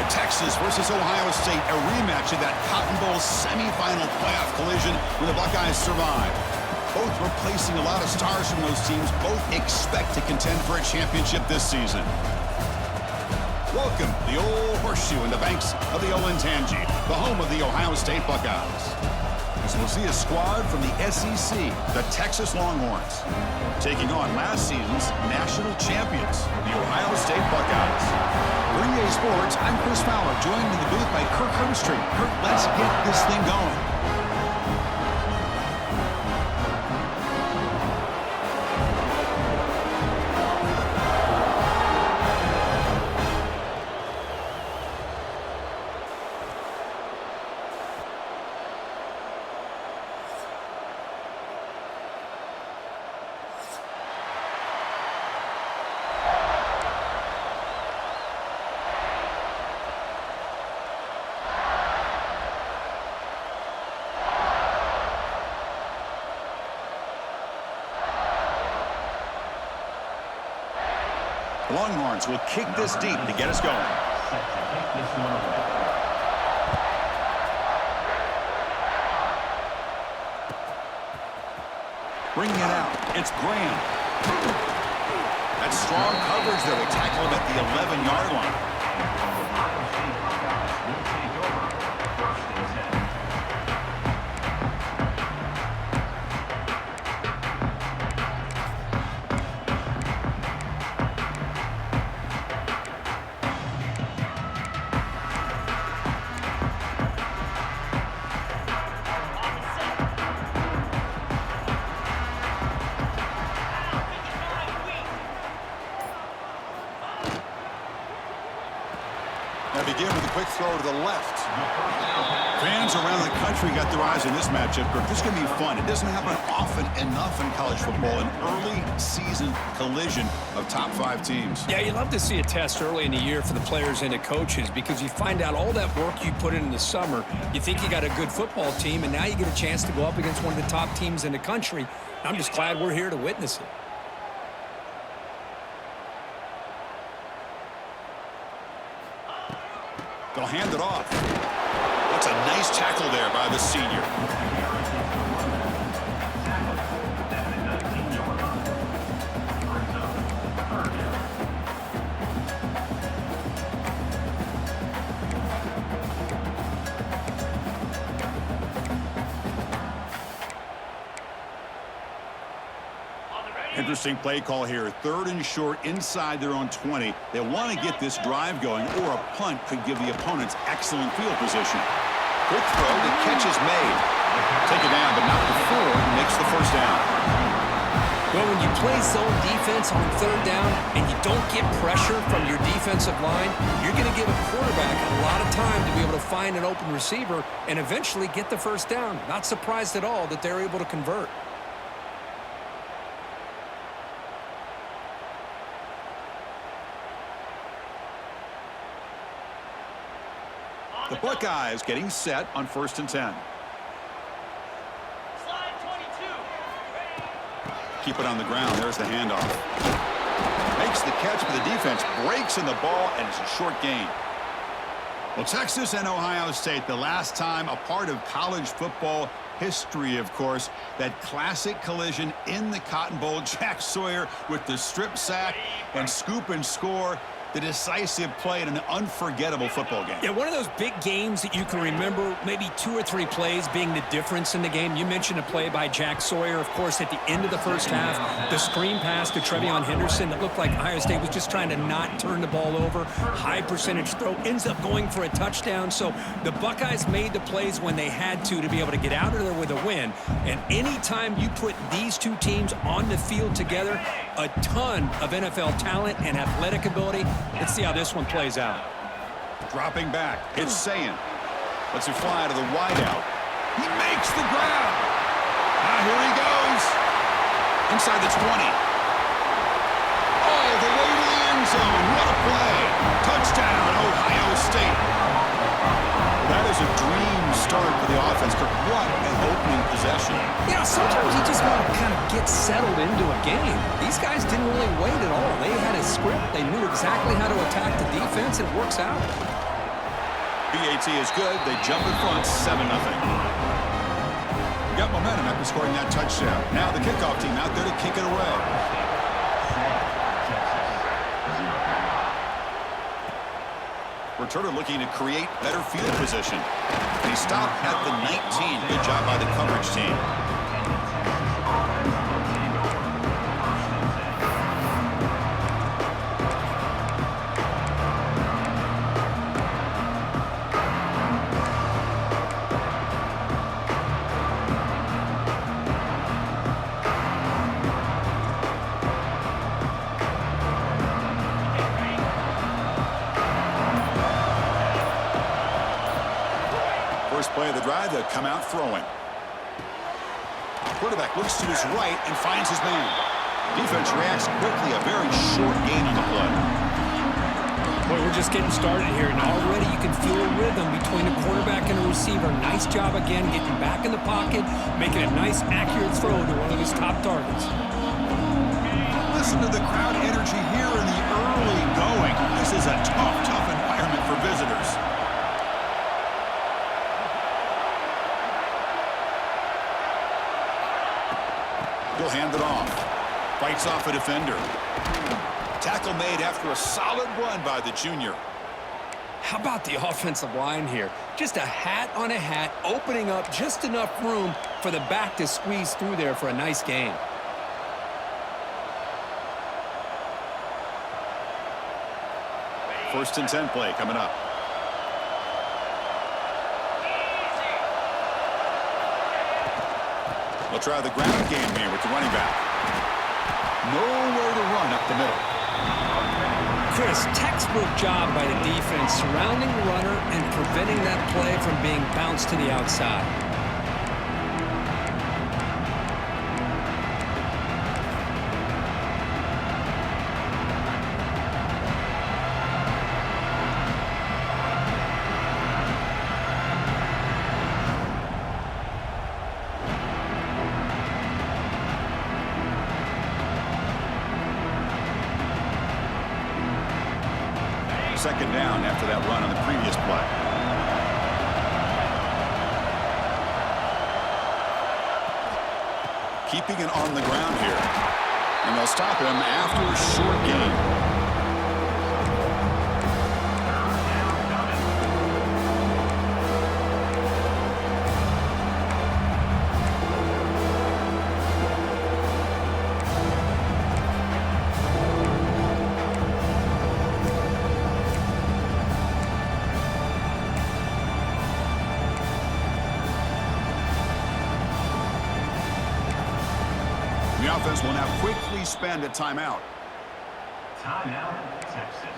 Texas versus Ohio State, a rematch of that Cotton Bowl semifinal playoff collision where the Buckeyes survived. Both replacing a lot of stars from those teams. Both expect to contend for a championship this season. Welcome to the old horseshoe in the banks of the Olentangy, the home of the Ohio State Buckeyes. So we'll see a squad from the SEC, the Texas Longhorns, taking on last season's national champions, the Ohio State Buckeyes. For EA Sports, I'm Chris Fowler, joined in the booth by Kirk Herbstreit. Kirk, let's get this thing going. The Longhorns will kick this deep to get us going. Bringing it out, it's Graham. That's strong coverage that will tackle him at the 11-yard line. Now begin with a quick throw to the left. Fans around the country got their eyes on this matchup. This is going to be fun. It doesn't happen often enough in college football, an early season collision of top 5 teams. Yeah, you love to see a test early in the year for the players and the coaches because you find out all that work you put in the summer. You think you got a good football team, and now you get a chance to go up against one of the top teams in the country. I'm just glad we're here to witness it. They'll hand it off. That's a nice tackle there by the senior. Interesting play call here. 3rd and short inside their own 20. They want to get this drive going, or a punt could give the opponents excellent field position. Quick throw, the catch is made. Take it down, but not before he makes the first down. Well, when you play zone defense on 3rd down and you don't get pressure from your defensive line, you're going to give a quarterback a lot of time to be able to find an open receiver and eventually get the first down. Not surprised at all that they're able to convert. The Buckeyes getting set on 1st and 10. Slide 22. Keep it on the ground. There's the handoff. Makes the catch, but the defense breaks in the ball, and it's a short gain. Well, Texas and Ohio State, the last time a part of college football history, of course, that classic collision in the Cotton Bowl. Jack Sawyer with the strip sack and scoop and score. The decisive play in an unforgettable football game. Yeah, one of those big games that you can remember, maybe 2 or 3 plays being the difference in the game. You mentioned a play by Jack Sawyer, of course, at the end of the first half. The screen pass to Trevion Henderson that looked like Ohio State was just trying to not turn the ball over. High percentage throw, ends up going for a touchdown. So the Buckeyes made the plays when they had to be able to get out of there with a win. And anytime you put these 2 teams on the field together, a ton of NFL talent and athletic ability. Let's see how this one plays out. Dropping back, it's Sayin. Lets it fly to the wideout. He makes the grab. Now here he goes. Inside the 20. All the way to the end zone. What a play. Touchdown, Ohio State. That is a dream start for the offense. What an opening possession. Yeah, sometimes you just want to kind of get settled into a game. These guys didn't really wait at all. They had a script. They knew exactly how to attack the defense. It works out. BAT is good. They jump in front 7-0. Got momentum after scoring that touchdown. Now the kickoff team out there to kick it away. Returner looking to create better field position. And he stopped at the 19. Good job by the coverage team. First play of the drive, they'll come out throwing. Quarterback looks to his right and finds his man. Defense reacts quickly, a very short gain on the play. Boy, we're just getting started here, and already you can feel a rhythm between a quarterback and a receiver. Nice job again getting back in the pocket, making a nice, accurate throw to one of his top targets. Listen to the crowd energy here in the early going. This is a tough environment for visitors. He'll hand it off. Fights off a defender. Tackle made after a solid run by the junior. How about the offensive line here? Just a hat on a hat, opening up just enough room for the back to squeeze through there for a nice gain. First and 10 play coming up. They'll try the ground game here with the running back. Nowhere to run up the middle. Chris, textbook job by the defense surrounding the runner and preventing that play from being bounced to the outside. Second down after that run on the previous play. Keeping it on the ground here. And they'll stop him after a short gain. The offense will now quickly spend a timeout. Timeout, Texas.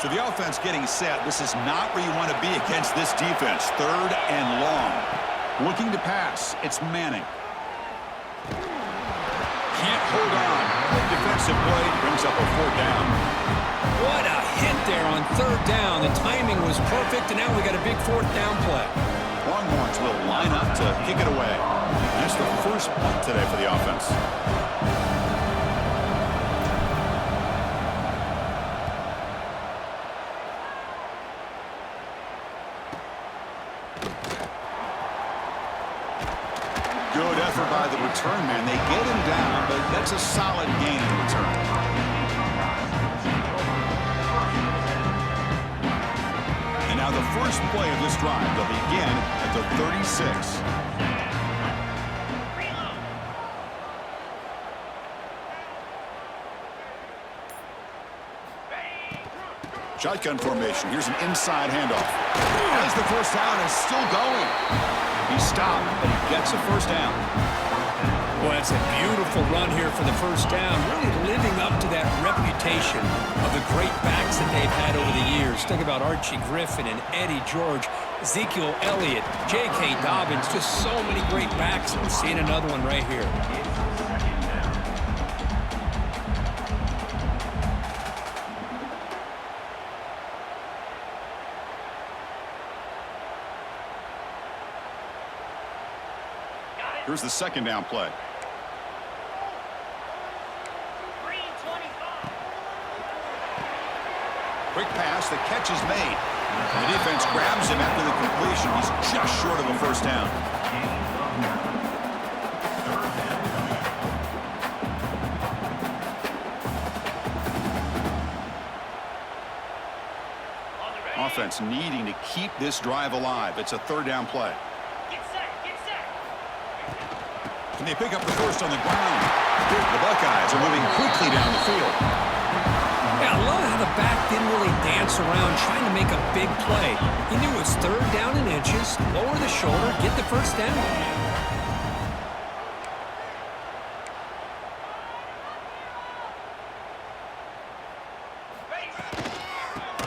So the offense getting set. This is not where you want to be against this defense. Third and long. Looking to pass. It's Manning. Can't hold on. Good defensive play brings up a fourth down. What a hit there on third down. The timing was perfect, and now we got a big fourth down play. Longhorns will line up to kick it away. That's the first punt today for the offense. Good effort by the return man. They get him down, but that's a solid gain in return. And now the first play of this drive. They'll begin at the 36. Shotgun formation. Here's an inside handoff. As the first down is still going. He stopped, but he gets a first down. Boy, that's a beautiful run here for the first down. Really living up to that reputation of the great backs that they've had over the years. Think about Archie Griffin and Eddie George, Ezekiel Elliott, J.K. Dobbins. Just so many great backs. We're seeing another one right here. Here's the second down play. Quick pass, the catch is made. The defense grabs him after the completion. He's just short of a first down. Offense needing to keep this drive alive. It's a third down play. Can they pick up the first on the ground? The Buckeyes are moving quickly down the field. Yeah, I love how the back didn't really dance around trying to make a big play. He knew it was third down in inches, lower the shoulder, get the first down.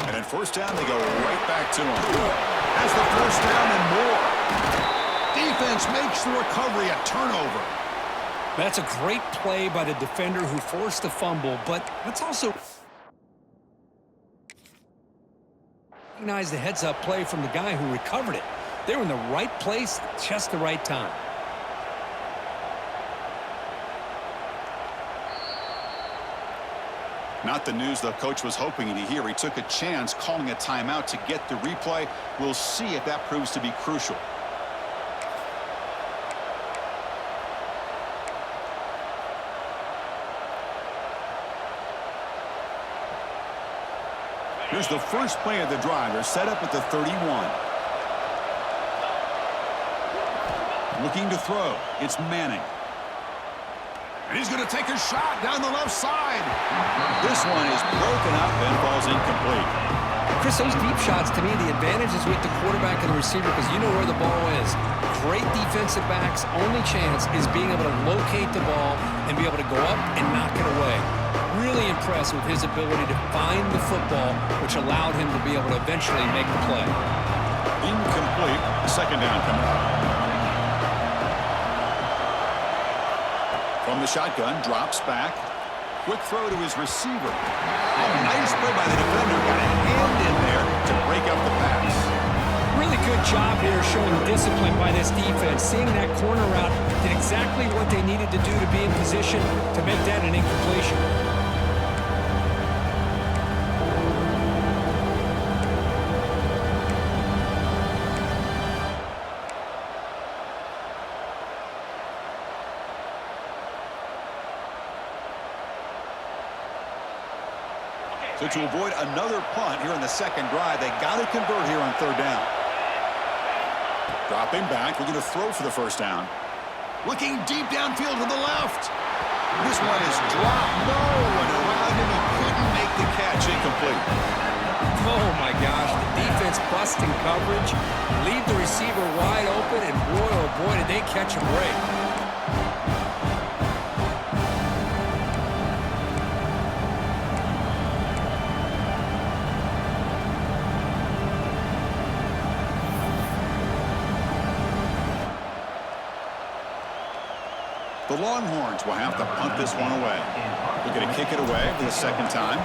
And at first down, they go right back to him. Has the first down and more. Defense makes the recovery a turnover. That's a great play by the defender who forced the fumble, but let's also recognize the heads-up play from the guy who recovered it. They were in the right place at just the right time. Not the news the coach was hoping to hear. He took a chance calling a timeout to get the replay. We'll see if that proves to be crucial. Here's the first play of the drive. They're set up at the 31. Looking to throw. It's Manning. And he's going to take a shot down the left side. This one is broken up and falls incomplete. Chris, those deep shots, to me, the advantage is with the quarterback and the receiver because you know where the ball is. Great defensive backs' only chance is being able to locate the ball and be able to go up and knock it away. Really impressed with his ability to find the football, which allowed him to be able to eventually make the play. Incomplete. Second down coming up. From the shotgun, drops back. Quick throw to his receiver. Oh, nice play by the defender. Got a hand in there to break up the pass. Really good job here showing discipline by this defense. Seeing that corner route, did exactly what they needed to do to be in position to make that an incompletion. So to avoid another punt here in the second drive, they got to convert here on third down. Dropping back, looking to throw for the first down. Looking deep downfield to the left. This one is dropped low and around him. He couldn't make the catch. Incomplete. Oh my gosh, the defense busting coverage, leave the receiver wide open, and boy, oh boy, did they catch a break. The Longhorns will have to punt this one away. They're going to kick it away for the second time.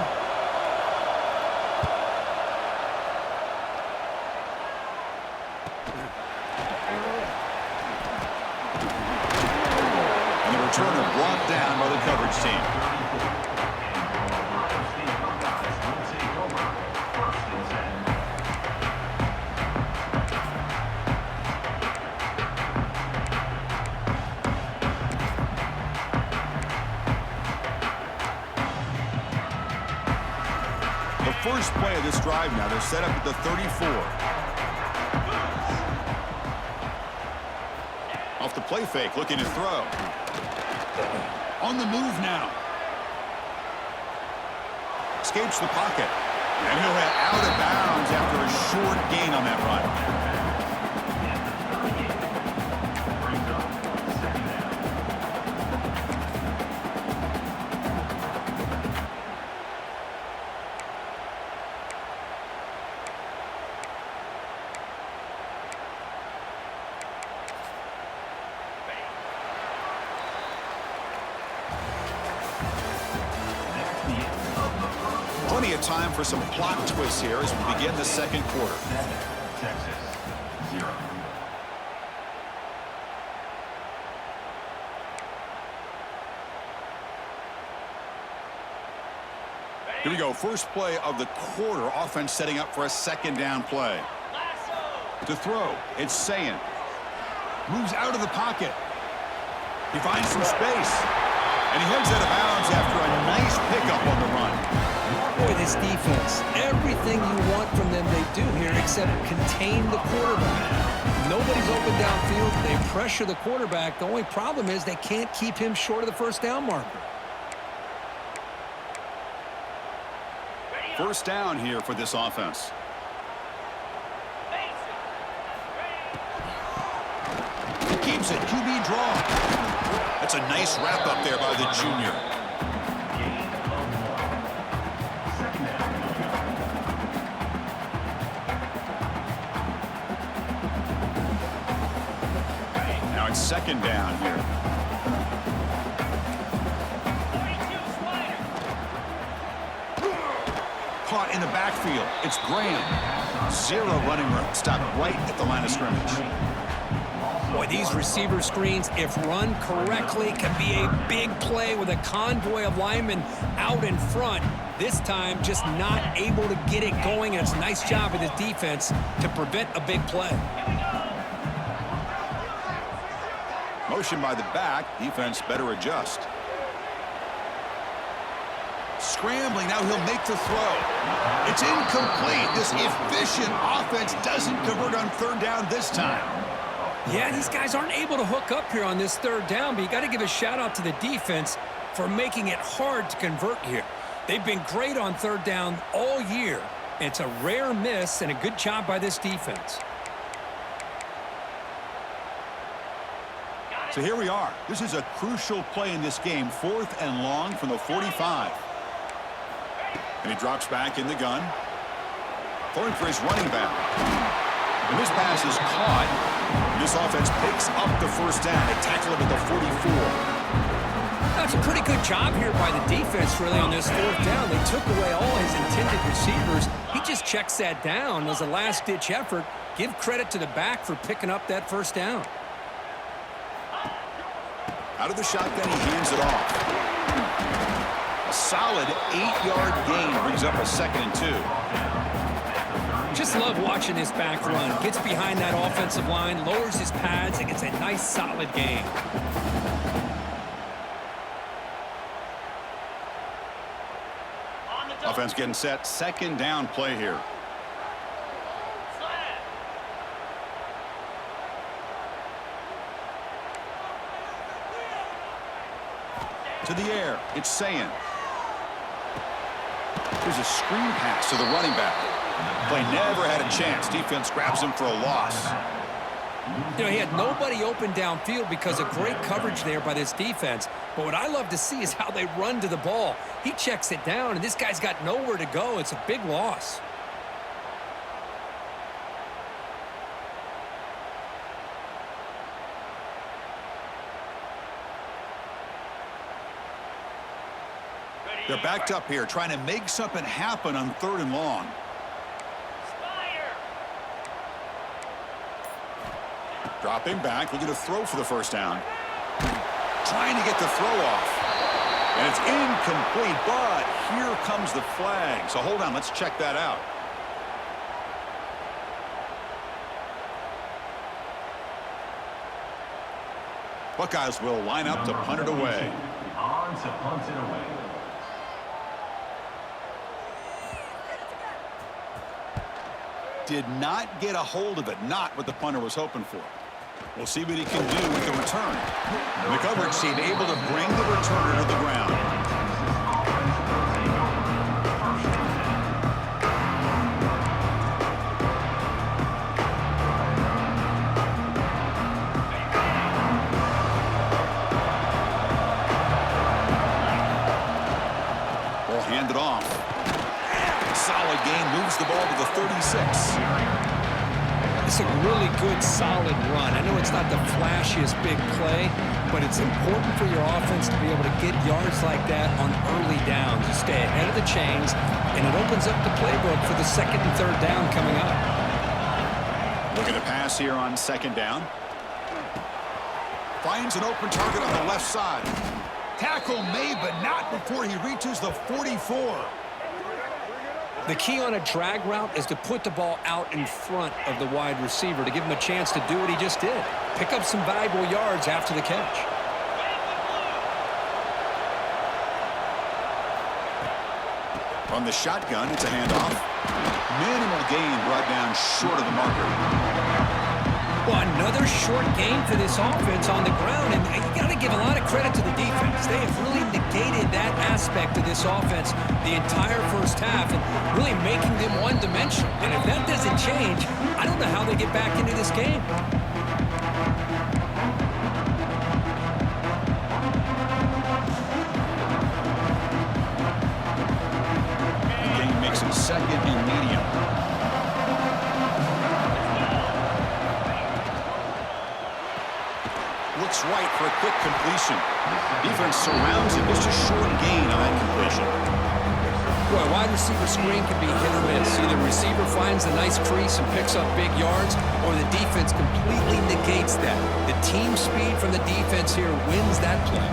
And the returner brought down by the coverage team. First play of this drive now. They're set up at the 34. Off the play fake, looking to throw. On the move now. Escapes the pocket. And he'll head out of bounds after a short gain on that run. Plenty of time for some plot twists here as we begin the second quarter. Texas 0. Here we go. First play of the quarter. Offense setting up for a second down play. To throw, it's Sayin. Moves out of the pocket. He finds some space. And he heads out of bounds after a nice pickup on the run. Boy, this defense, everything you want from them they do here except contain the quarterback. Nobody's open downfield. They pressure the quarterback. The only problem is they can't keep him short of the first down marker. First down here for this offense. Keeps it, QB draw. That's a nice wrap up there by the junior. Now it's second down here. Caught in the backfield. It's Graham. Zero running room. Stopped right at the line of scrimmage. Boy, these receiver screens, if run correctly, can be a big play with a convoy of linemen out in front. This time, just not able to get it going, and it's a nice job of his defense to prevent a big play. Motion by the back. Defense better adjust. Scrambling, now he'll make the throw. It's incomplete. This efficient offense doesn't convert on third down this time. Yeah, these guys aren't able to hook up here on this third down, but you got to give a shout out to the defense for making it hard to convert here. They've been great on third down all year. It's a rare miss and a good job by this defense. So here we are. This is a crucial play in this game. 4th and long from the 45. And he drops back in the gun. Throwing for his running back. And this pass is caught. This offense picks up the first down. They tackle him at the 44. That's a pretty good job here by the defense, really, on this fourth down. They took away all his intended receivers. He just checks that down as a last-ditch effort. Give credit to the back for picking up that first down. Out of the shotgun, he hands it off. A solid 8-yard gain brings up a 2nd and 2. Just love watching this back run. Gets behind that offensive line, lowers his pads, and gets a nice, solid gain. Offense getting set. Second down play here. To the air. It's Sayin. There's a screen pass to the running back. Play never had a chance. Defense grabs him for a loss. You know, he had nobody open downfield because of great coverage there by this defense. But what I love to see is how they run to the ball. He checks it down, and this guy's got nowhere to go. It's a big loss. They're backed up here, trying to make something happen on 3rd and long. Dropping back, looking to throw for the first down. Trying to get the throw off. And it's incomplete, but here comes the flag. So hold on, let's check that out. Buckeyes will line up to punt it away. On to punt it away. Did not get a hold of it. Not what the punter was hoping for. We'll see what he can do with the return. And the coverage team able to bring the returner to the ground. Ball handed off. Solid gain, moves the ball to the 36. It's a really good, solid run. I know it's not the flashiest big play, but it's important for your offense to be able to get yards like that on early downs. You stay ahead of the chains, and it opens up the playbook for the 2nd and 3rd down coming up. Looking to pass here on 2nd down. Finds an open target on the left side. Tackle made, but not before he reaches the 44. The key on a drag route is to put the ball out in front of the wide receiver to give him a chance to do what he just did. Pick up some valuable yards after the catch. From the shotgun, it's a handoff. Minimal gain brought down short of the marker. Well, another short gain for this offense on the ground, and you got to give a lot of credit to the defense. They have really negated that aspect of this offense the entire first half and really making them one-dimensional. And if that doesn't change, I don't know how they get back into this game. The game makes it second and medium. Looks right for a quick completion. Defense surrounds him. Just a short gain on that completion. Boy, wide receiver screen can be hit or miss. Either receiver finds a nice crease and picks up big yards, or the defense completely negates that. The team speed from the defense here wins that play.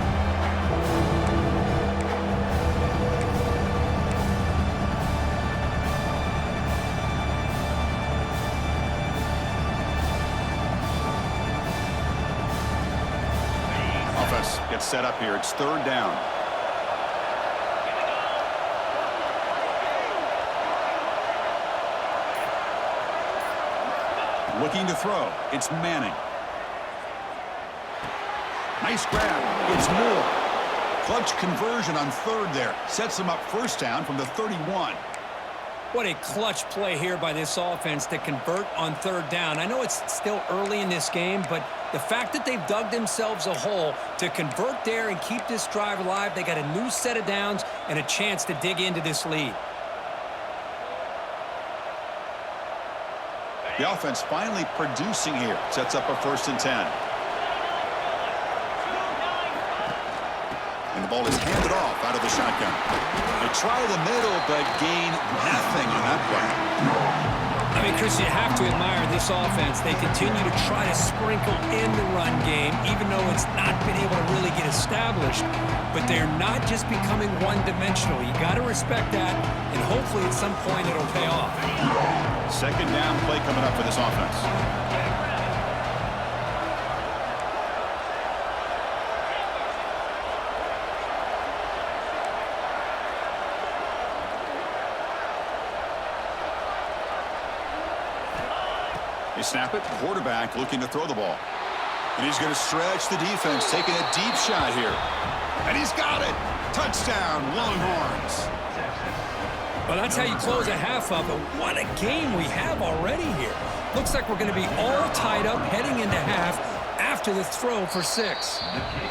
Gets set up here. It's third down. Looking to throw. It's Manning. Nice grab. It's Moore. Clutch conversion on third there. Sets him up first down from the 31. What a clutch play here by this offense to convert on third down. I know it's still early in this game, but the fact that they've dug themselves a hole to convert there and keep this drive alive, they got a new set of downs and a chance to dig into this lead. The offense finally producing here. Sets up a 1st and 10. And the ball is handed off out of the shotgun. They try the middle, but gain nothing on that play. I mean, Chris, you have to admire this offense. They continue to try to sprinkle in the run game, even though it's not been able to really get established. But they're not just becoming one-dimensional. You got to respect that, and hopefully at some point it'll pay off. Second down play coming up for this offense. They snap it. Quarterback looking to throw the ball. And he's going to stretch the defense, taking a deep shot here. And he's got it. Touchdown, Longhorns. Well, that's how you close a half up, but what a game we have already here. Looks like we're going to be all tied up heading into half after the throw for 6.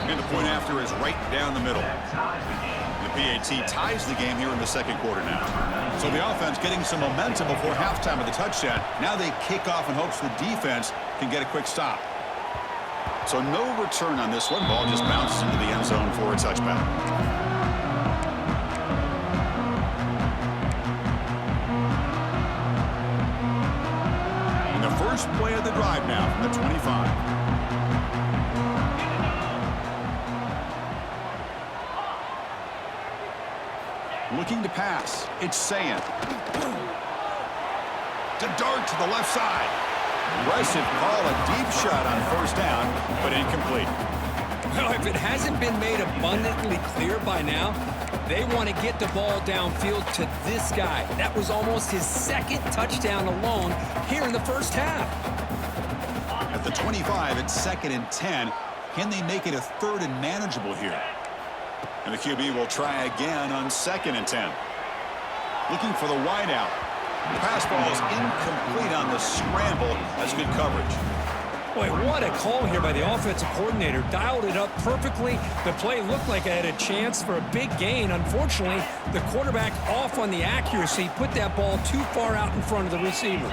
And the point after is right down the middle. The PAT ties the game here in the second quarter now. So the offense getting some momentum before halftime of the touchdown. Now they kick off in hopes the defense can get a quick stop. So no return on this one. Ball just bounces into the end zone for a touchback. First play of the drive now from the 25. Looking to pass. It's Sayan. To dart to the left side. Aggressive call, a deep shot on first down, but incomplete. Well, if it hasn't been made abundantly clear by now, they want to get the ball downfield to this guy. That was almost his second touchdown alone here in the first half. At the 25, it's 2nd and 10. Can they make it a 3rd and manageable here? And the QB will try again on 2nd and 10. Looking for the wideout. The pass ball is incomplete on the scramble. That's good coverage. Boy, what a call here by the offensive coordinator. Dialed it up perfectly. The play looked like it had a chance for a big gain. Unfortunately, the quarterback off on the accuracy, put that ball too far out in front of the receiver.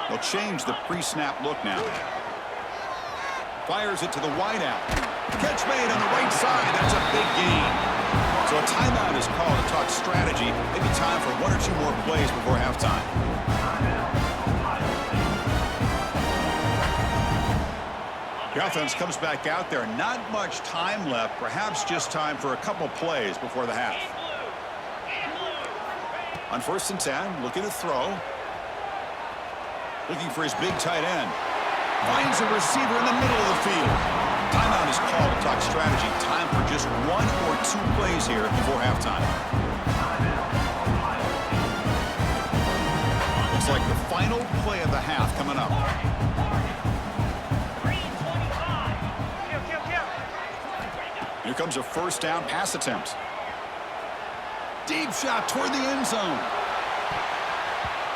They'll change the pre-snap look now. Fires it to the wideout. Catch made on the right side. That's a big gain. So a timeout is called to talk strategy. Maybe time for 1 or 2 more plays before halftime. The offense comes back out there. Not much time left. Perhaps just time for a couple plays before the half. On 1st and 10, looking to throw. Looking for his big tight end. Finds a receiver in the middle of the field. Timeout is called to talk strategy. Time for just 1 or 2 plays here before halftime. Looks like the final play of the half coming up. Here comes a 1st down pass attempt. Deep shot toward the end zone.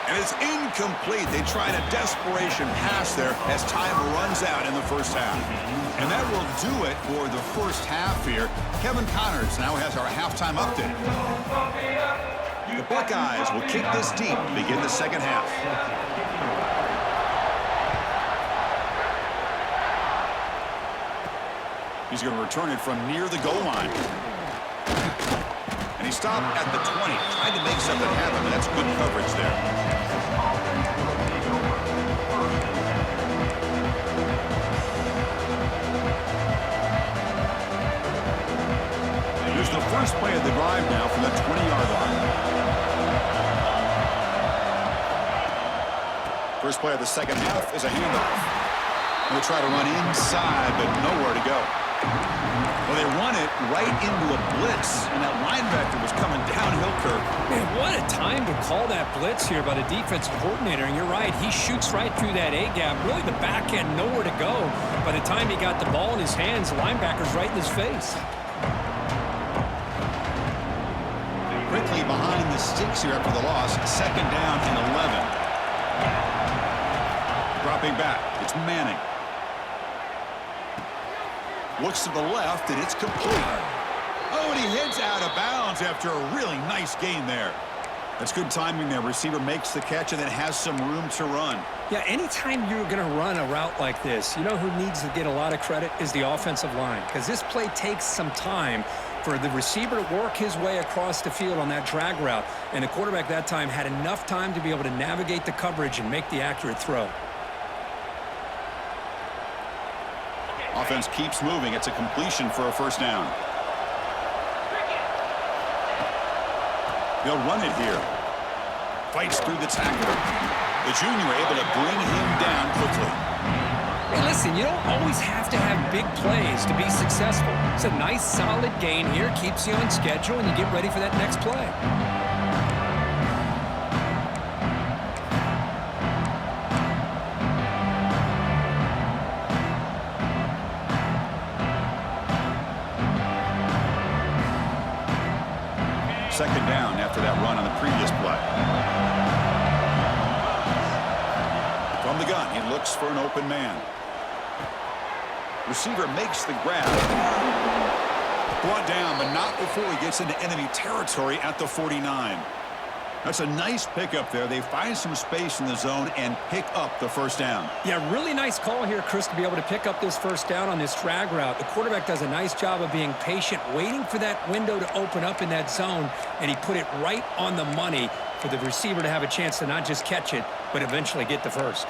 And it's incomplete. They tried a desperation pass there as time runs out in the 1st half. And that will do it for the 1st half here. Kevin Connors now has our halftime update. The Buckeyes will kick this deep to begin the 2nd half. He's going to return it from near the goal line. And he stopped at the 20. Tried to make something happen, but that's good coverage there. Here's the first play of the drive now from the 20-yard line. First play of the 2nd half is a handoff. They'll try to run inside, but nowhere to go. Well, they run it right into a blitz, and that linebacker was coming downhill curve. Man, what a time to call that blitz here by the defensive coordinator. And you're right, he shoots right through that A-gap. Really, the back end, nowhere to go. By the time he got the ball in his hands, the linebacker's right in his face. Quickly behind the sticks here after the loss. 2nd down and 11. Dropping back, it's Manning. Looks to the left, and it's complete. Oh, and he heads out of bounds after a really nice gain there. That's good timing there. Receiver makes the catch and then has some room to run. Yeah, anytime you're going to run a route like this, you know who needs to get a lot of credit is the offensive line. Because this play takes some time for the receiver to work his way across the field on that drag route. And the quarterback that time had enough time to be able to navigate the coverage and make the accurate throw. Offense keeps moving. It's a completion for a 1st down. They'll run it here. Fights through the tackler. The junior able to bring him down quickly. Hey, listen, you don't always have to have big plays to be successful. It's a nice, solid gain here. Keeps you on schedule, and you get ready for that next play. Second down after that run on the previous play. From the gun, he looks for an open man. Receiver makes the grab. Brought down, but not before he gets into enemy territory at the 49. That's a nice pickup there. They find some space in the zone and pick up the 1st down. Yeah, really nice call here, Chris, to be able to pick up this 1st down on this drag route. The quarterback does a nice job of being patient, waiting for that window to open up in that zone, and he put it right on the money for the receiver to have a chance to not just catch it, but eventually get the 1st.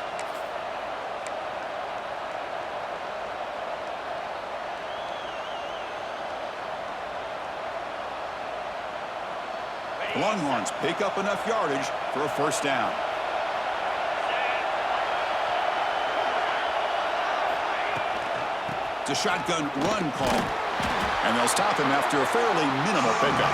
The Longhorns pick up enough yardage for a 1st down. It's a shotgun run call. And they'll stop him after a fairly minimal pickup.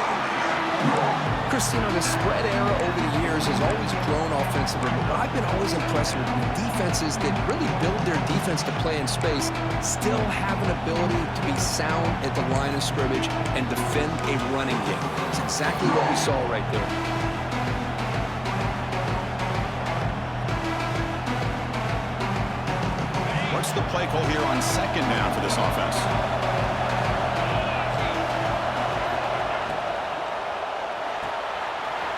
Chris, you know, the spread era over the years has always grown offensively, but what I've been always impressed with defenses that really build their defense to play in space still have an ability to be sound at the line of scrimmage and defend a running game. It's exactly what we saw right there. What's the play call here on 2nd down for this offense?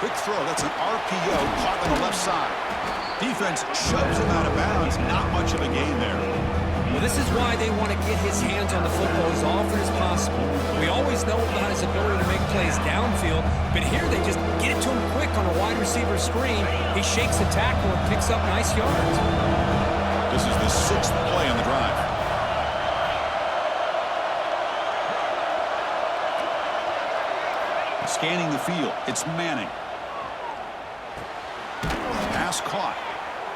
Quick throw. That's an RPO caught on the left side. Defense shoves him out of bounds. Not much of a gain there. Well, this is why they want to get his hands on the football as often as possible. We always know about his ability to make plays downfield, but here they just get it to him quick on a wide receiver screen. He shakes the tackle and picks up nice yards. This is the 6th play on the drive. Scanning the field, it's Manning. pass caught.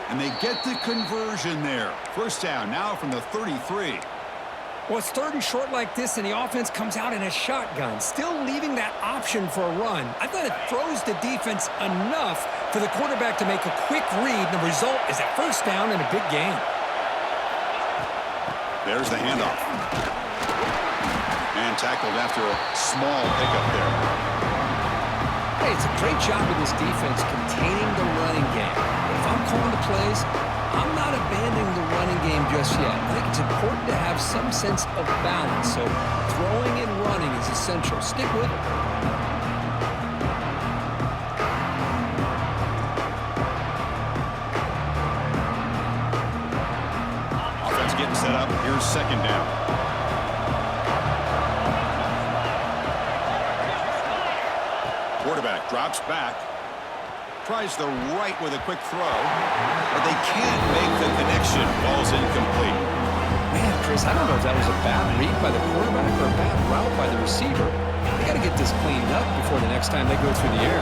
And they get the conversion there. First down now from the 33. Well, it's 3rd and short like this, and the offense comes out in a shotgun, still leaving that option for a run. I thought it throws the defense enough for the quarterback to make a quick read. The result is a first down and a big gain. There's the handoff. And tackled after a small pickup there. Hey, it's a great job of this defense containing the running game. But if I'm calling the plays, I'm not abandoning the running game just yet. I think it's important to have some sense of balance. So throwing and running is essential. Stick with it. Offense getting set up. Here's second down. Quarterback drops back. Tries the right with a quick throw, but they can't make the connection. Ball's incomplete. Man, Chris, I don't know if that was a bad read by the quarterback or a bad route by the receiver. They got to get this cleaned up before the next time they go through the air.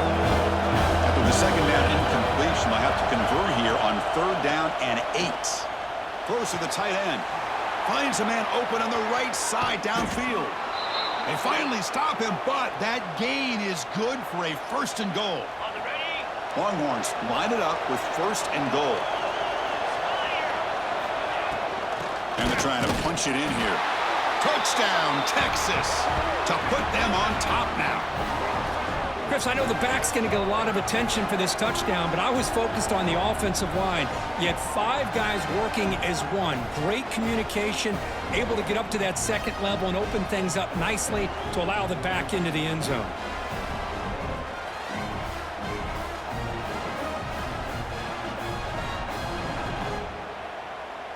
After the second down incompletion, they'll have to convert here on 3rd down and 8. Throws to the tight end. Finds a man open on the right side downfield. They finally stop him, but that gain is good for a 1st and goal. Longhorns line it up with 1st and goal. And they're trying to punch it in here. Touchdown, Texas, to put them on top now. Chris, I know the back's going to get a lot of attention for this touchdown, but I was focused on the offensive line. You had 5 guys working as one. Great communication, able to get up to that second level and open things up nicely to allow the back into the end zone.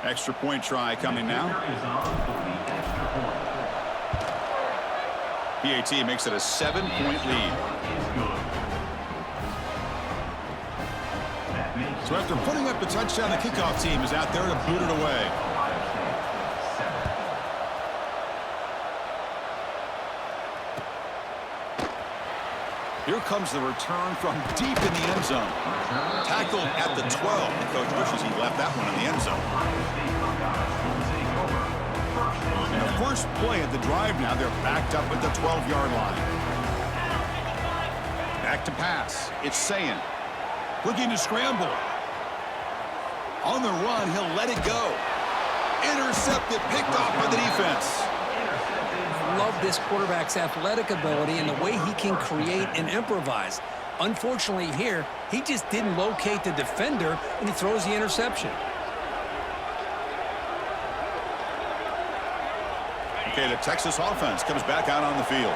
Extra point try coming now. PAT makes it a 7-point lead. So after putting up the touchdown, the kickoff team is out there to boot it away. Here comes the return from deep in the end zone. Tackled at the 12. The coach wishes he left that one in the end zone. And the first play of the drive now, they're backed up at the 12-yard line. Back to pass. It's Sayin. Looking to scramble. On the run, he'll let it go. Intercepted, picked off by the defense. Love this quarterback's athletic ability and the way he can create and improvise. Unfortunately here, he just didn't locate the defender, and he throws the interception. Okay, the Texas offense comes back out on the field.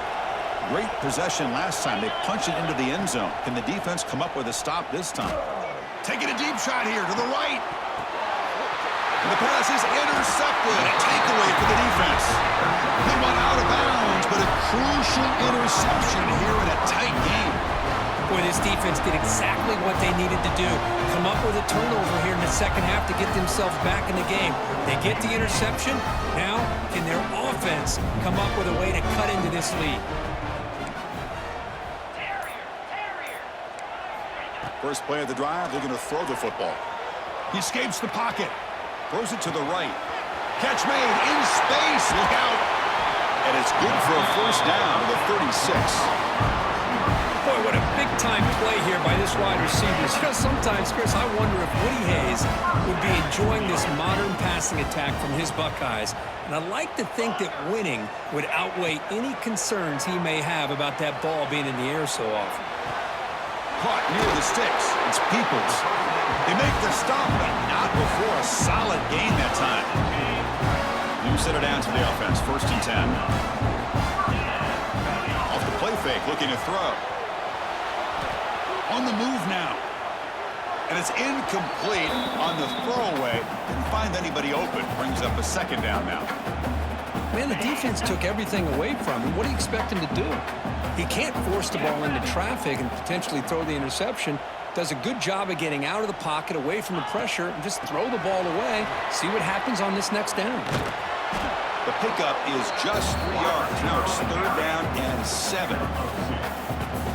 Great possession last time. They punch it into the end zone. Can the defense come up with a stop this time? Taking a deep shot here to the right. And the pass is intercepted. A takeaway for the defense. He went out of bounds, but a crucial interception here in a tight game. Boy, this defense did exactly what they needed to do. Come up with a turnover here in the second half to get themselves back in the game. They get the interception. Now, can their offense come up with a way to cut into this lead? First play of the drive, they're going to throw the football. He escapes the pocket. Throws it to the right. Catch made in space. Look out. And it's good for a first down to the 36. Boy, what a big-time play here by this wide receiver. You know, sometimes, Chris, I wonder if Woody Hayes would be enjoying this modern passing attack from his Buckeyes. And I like to think that winning would outweigh any concerns he may have about that ball being in the air so often. Caught near the sticks. It's Peoples. They make the stop, but not before a solid gain that time. New set it down to the offense. 1st and 10. Off the play fake, looking to throw. On the move now. And it's incomplete on the throwaway. Didn't find anybody open. Brings up a second down now. Man, the defense took everything away from him. What do you expect him to do? He can't force the ball into traffic and potentially throw the interception. Does a good job of getting out of the pocket, away from the pressure, and just throw the ball away. See what happens on this next down. The pickup is just 3 yards. Now it's 3rd down and 7.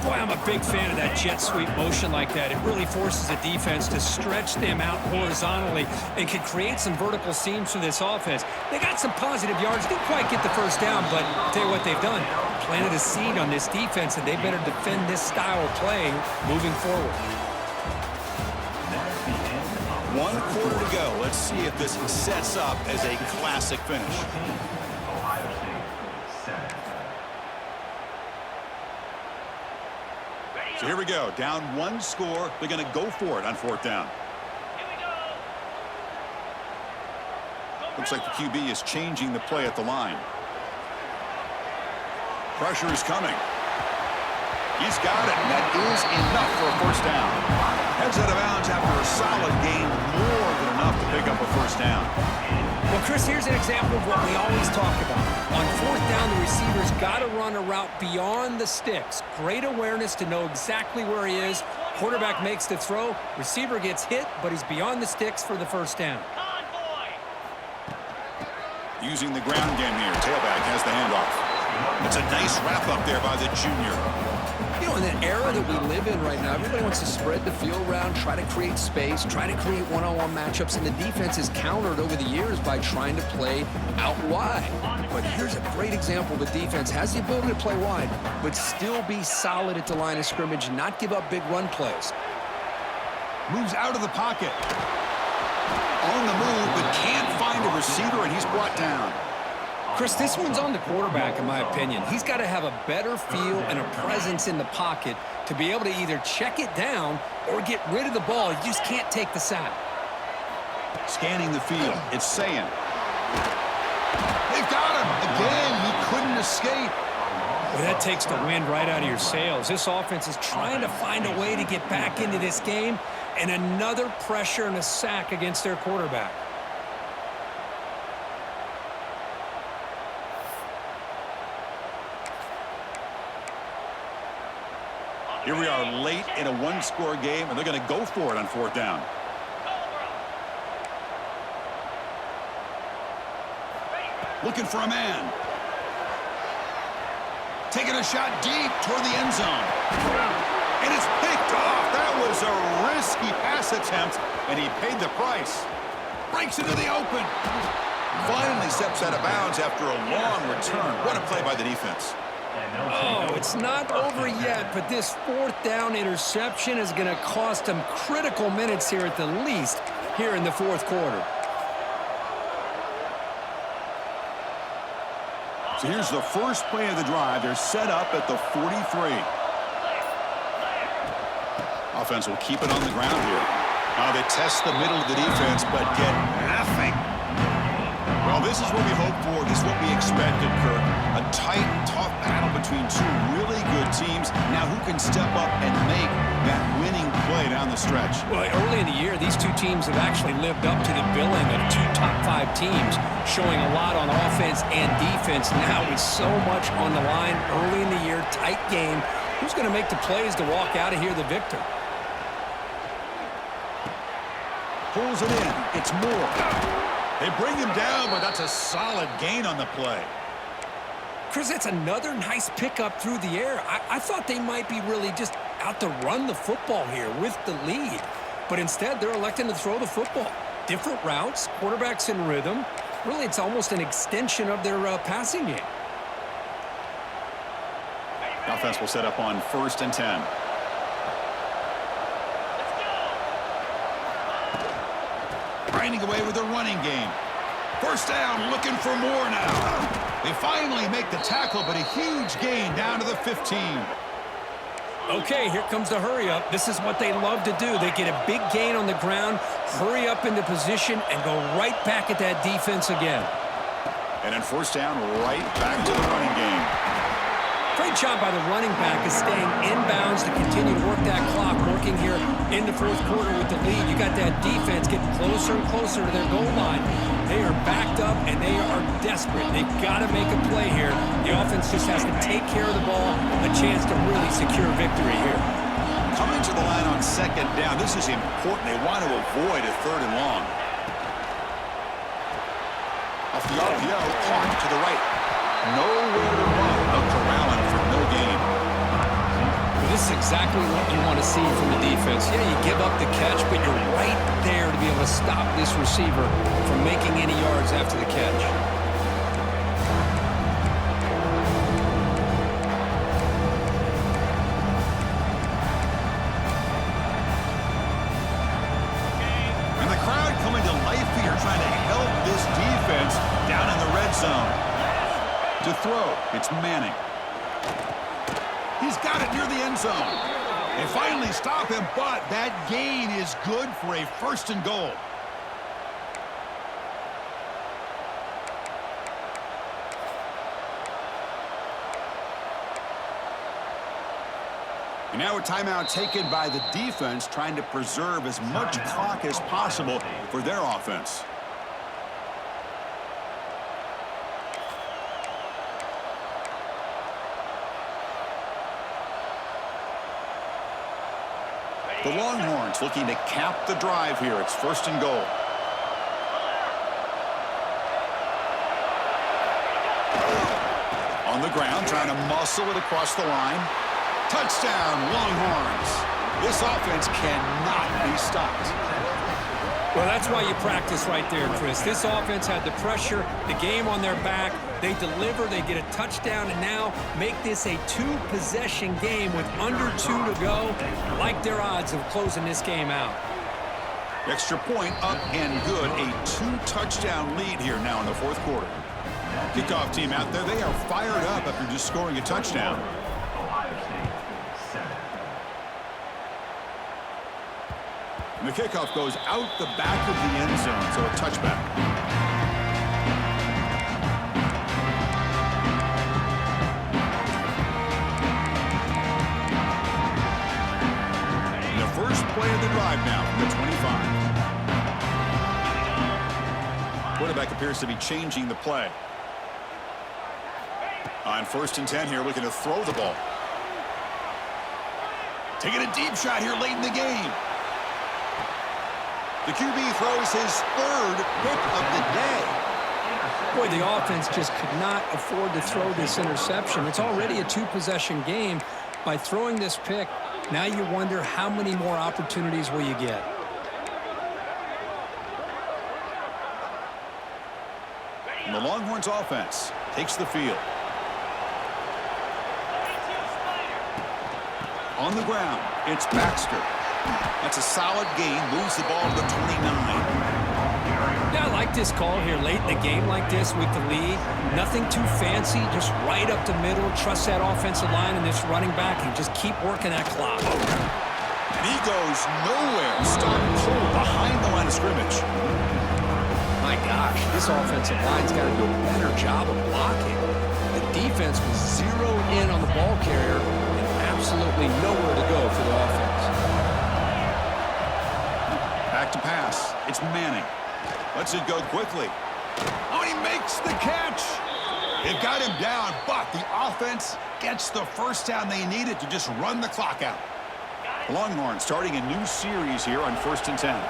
Boy, I'm a big fan of that jet sweep motion like that. It really forces the defense to stretch them out horizontally and can create some vertical seams for this offense. They got some positive yards. Didn't quite get the first down, but I'll tell you what they've done. Planted a seed on this defense, and they better defend this style of play moving forward. 1 quarter to go. Let's see if this sets up as a classic finish. Ohio State 7. So here we go. Down 1 score. They're going to go for it on 4th down. Looks like the QB is changing the play at the line. Pressure is coming. He's got it. And that is enough for a 1st down. Heads out of bounds after a solid gain, more than enough to pick up a 1st down. Well, Chris, here's an example of what we always talk about. On 4th down, the receiver's got to run a route beyond the sticks. Great awareness to know exactly where he is. Quarterback makes the throw. Receiver gets hit, but he's beyond the sticks for the 1st down. Using the ground game here. Tailback has the handoff. It's a nice wrap up there by the junior. You know, in the era that we live in right now, everybody wants to spread the field around, try to create space, try to create one-on-one matchups, and the defense is countered over the years by trying to play out wide. But here's a great example. The defense has the ability to play wide, but still be solid at the line of scrimmage, not give up big run plays. Moves out of the pocket. On the move, but can't find a receiver, and he's brought down. Chris, this one's on the quarterback, in my opinion. He's got to have a better feel and a presence in the pocket to be able to either check it down or get rid of the ball. You just can't take the sack. Scanning the field. It's saying. They've got him. Again, he couldn't escape. Well, that takes the wind right out of your sails. This offense is trying to find a way to get back into this game, and another pressure and a sack against their quarterback. Here we are late in a 1-score game, and they're going to go for it on 4th down. Looking for a man. Taking a shot deep toward the end zone. And it's picked off. That was a risky pass attempt, and he paid the price. Breaks into the open. Finally steps out of bounds after a long return. What a play by the defense. Oh, it's not over yet, but this 4th down interception is going to cost them critical minutes here at the least here in the 4th quarter. So here's the first play of the drive. They're set up at the 43. Offense will keep it on the ground here. Now they test the middle of the defense, but get nothing. Well, this is what we hoped for. This is what we expected, Kirk. A tight, tough battle between 2 really good teams. Now who can step up and make that winning play down the stretch? Well, early in the year, these 2 teams have actually lived up to the billing of 2 top-5 teams, showing a lot on offense and defense. Now with so much on the line early in the year, tight game, who's going to make the plays to walk out of here the victor? Pulls it in. It's Moore. They bring him down, but that's a solid gain on the play. Chris, that's another nice pickup through the air. I thought they might be really just out to run the football here with the lead. But instead, they're electing to throw the football. Different routes, quarterbacks in rhythm. Really, it's almost an extension of their passing game. The offense will set up on 1st and 10. Grinding away with a running game. 1st down, looking for more now. They finally make the tackle, but a huge gain down to the 15. Okay, here comes the hurry up. This is what they love to do. They get a big gain on the ground, hurry up into position, and go right back at that defense again. And then 1st down, right back to the running game. Great job by the running back is staying inbounds to continue to work that clock, working here in the 4th quarter with the lead. You got that defense getting closer and closer to their goal line. They are backed up, and they are desperate. They've got to make a play here. The offense just has to take care of the ball, a chance to really secure victory here. Coming to the line on 2nd down, this is important. They want to avoid a 3rd and long. Off the RPO, Clark to the right. Nowhere to run, but corralling for no gain. This exactly what you want to see from the defense. Yeah, you give up the catch, but you're right there to be able to stop this receiver from making any yards after the catch. And the crowd coming to life here, trying to help this defense down in the red zone. To throw, it's Manning. He's got it near the end zone. They finally stop him, but that gain is good for a 1st and goal. And now a timeout taken by the defense, trying to preserve as much clock as possible for their offense. The Longhorns looking to cap the drive here. It's 1st and goal. On the ground, trying to muscle it across the line. Touchdown, Longhorns. This offense cannot be stopped. Well, that's why you practice right there, Chris. This offense had the pressure, the game on their back. They deliver, they get a touchdown, and now make this a 2-possession game with under 2 to go. I like their odds of closing this game out. Extra point up and good. A 2-touchdown lead here now in the 4th quarter. Kickoff team out there. They are fired up after just scoring a touchdown. Ohio State 7. And the kickoff goes out the back of the end zone, so a touchback. Play of the drive now from the 25. Quarterback appears to be changing the play. On 1st and 10 here, looking to throw the ball. Taking a deep shot here late in the game. The QB throws his 3rd pick of the day. Boy, the offense just could not afford to throw this interception. It's already a 2-possession game. By throwing this pick, now you wonder how many more opportunities will you get. And the Longhorns offense takes the field. On the ground, it's Baxter. That's a solid gain, moves the ball to the 29. Yeah, I like this call here late in the game like this with the lead. Nothing too fancy, just right up the middle. Trust that offensive line and this running back and just keep working that clock. And he goes nowhere. Stop cold behind the line of scrimmage. My gosh, this offensive line's got to do a better job of blocking. The defense was zeroed in on the ball carrier and absolutely nowhere to go for the offense. Back to pass. It's Manning. Lets it go quickly. Oh, he makes the catch. They've got him down, but the offense gets the 1st down they needed to just run the clock out. The Longhorns starting a new series here on 1st and 10.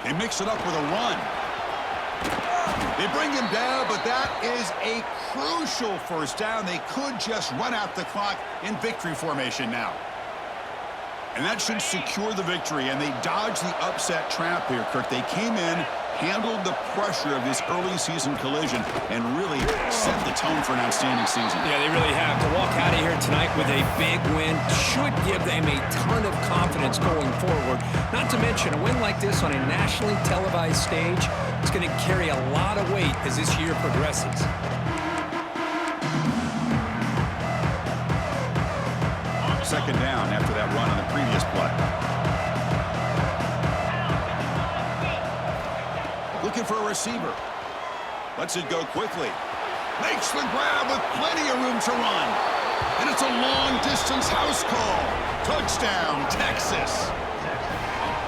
They mix it up with a run. They bring him down, but that is a crucial 1st down. They could just run out the clock in victory formation now. And that should secure the victory, and they dodged the upset trap here, Kirk. They came in, handled the pressure of this early season collision, and really set the tone for an outstanding season. Yeah, they really have. To walk out of here tonight with a big win should give them a ton of confidence going forward. Not to mention, a win like this on a nationally televised stage is going to carry a lot of weight as this year progresses. Second down after that run on the previous play. Looking for a receiver. Lets it go quickly. Makes the grab with plenty of room to run. And it's a long-distance house call. Touchdown, Texas.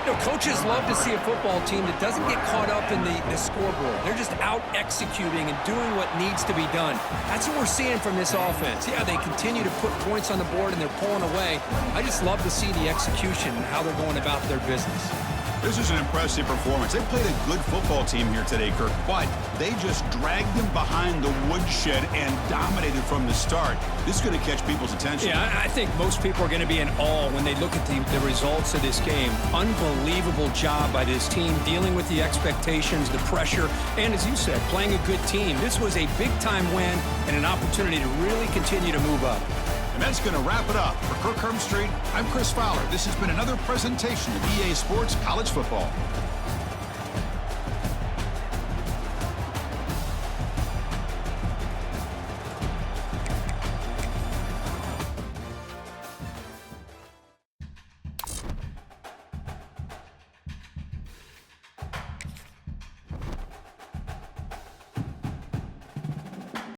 You know, coaches love to see a football team that doesn't get caught up in the scoreboard. They're just out executing and doing what needs to be done. That's what we're seeing from this offense. Yeah, they continue to put points on the board and they're pulling away. I just love to see the execution and how they're going about their business. This is an impressive performance. They played a good football team here today, Kirk, but they just dragged them behind the woodshed and dominated from the start. This is going to catch people's attention. Yeah, I think most people are going to be in awe when they look at the results of this game. Unbelievable job by this team dealing with the expectations, the pressure, and as you said, playing a good team. This was a big-time win and an opportunity to really continue to move up. And that's going to wrap it up. For Kirk Street, I'm Chris Fowler. This has been another presentation of EA Sports College Football.